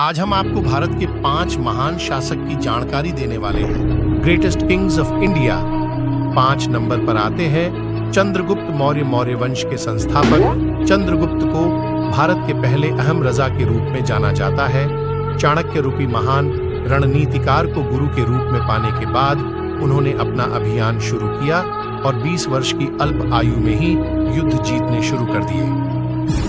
आज हम आपको भारत के 5 महान शासक की जानकारी देने वाले हैं। Greatest Kings of India. 5 number पर आते हैं चंद्रगुप्त मौर्य। मौर्य वंश के संस्थापक चंद्रगुप्त को भारत के पहले अहम रजा के रूप में जाना जाता है। चाणक्य रूपी महान रणनीतिकार को गुरु के रूप में पाने के बाद उन्होंने अपना अभियान शुरू किया और 20 वर्ष की अल्प आयु में ही युद्ध जीतने शुरू कर दिए।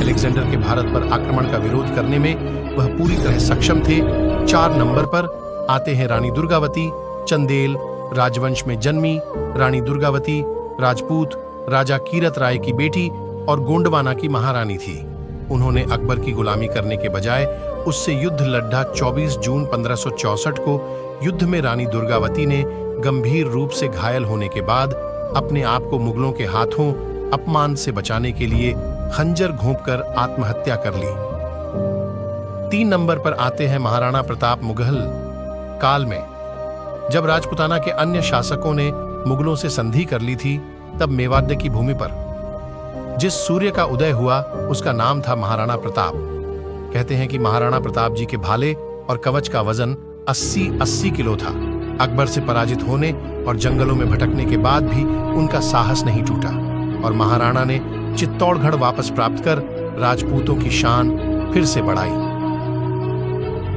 अलेक्जेंडर के भारत पर आक्रमण का विरोध करने में वह पूरी तरह सक्षम थे। 4 नंबर पर आते हैं रानी दुर्गावती। चंदेल राजवंश में जन्मी रानी दुर्गावती राजपूत राजा कीरत राय की बेटी और गोंडवाना की महारानी थी। उन्होंने अकबर की गुलामी करने के बजाय उससे युद्ध लड़ा। 24 जून 1564 को युद्ध में रानी दुर्गावती ने गंभीर रूप से घायल होने के बाद अपने आप को मुगलों के हाथों अपमान से बचाने के लिए खंजर घोंपकर आत्महत्या कर ली। 3 नंबर पर आते हैं महाराणा प्रताप। मुगल काल में जब राजपुताना के अन्य शासकों ने मुगलों से संधि कर ली थी, तब मेवाड़ की भूमि पर जिस सूर्य का उदय हुआ उसका नाम था महाराणा प्रताप। कहते हैं कि महाराणा प्रताप जी के भाले और कवच का वजन 80 किलो था। अकबर से पराजित होने और जंगलों में भटकने के बाद भी उनका साहस नहीं टूटा और महाराणा ने चित्तौड़गढ़ वापस प्राप्त कर राजपूतों की शान फिर से बढ़ाई।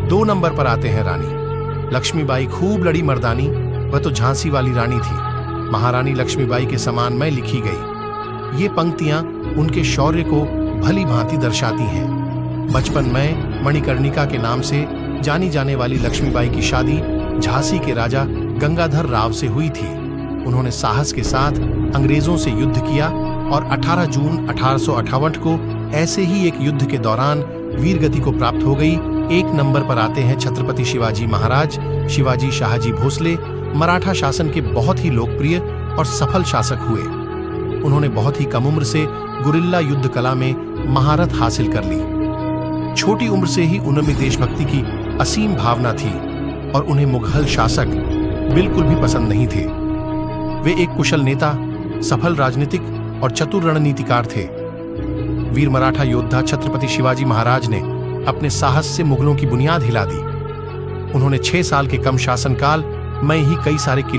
2 नंबर पर आते हैं रानी लक्ष्मीबाई। खूब लड़ी मर्दानी, वह तो झांसी वाली रानी थी। महारानी लक्ष्मीबाई के समान में लिखी गई ये पंक्तियां उनके शौर्य को भली भांति दर्शाती हैं। बचपन में मणिकर्णिका के नाम से जानी जाने वाली लक्ष्मीबाई की शादी झांसी के राजा गंगाधर राव से हुई थी। उन्होंने साहस के साथ अंग्रेजों से युद्ध किया और 18 जून 1858 को ऐसे ही एक युद्ध के दौरान वीरगति को प्राप्त हो गई। 1 नंबर पर आते हैं छत्रपति शिवाजी महाराज। शिवाजी शाहजी भोसले मराठा शासन के बहुत ही लोकप्रिय और सफल शासक हुए। उन्होंने बहुत ही कम उम्र से गुरिल्ला युद्ध कला में महारत हासिल कर ली। छोटी उम्र से ही उनमें देशभक्ति की असीम भावना थी और उन्हें मुगल शासक बिल्कुल भी पसंद नहीं थे। वे एक कुशल नेता, सफल राजनीतिक और चतुर रणनीतिकार थे। वीर मराठा योद्धा छत्रपति शिवाजी महाराज ने अपने साहस से मुगलों की बुनियाद हिला दी। उन्होंने 6 साल के कम शासनकाल में ही कई सारे किले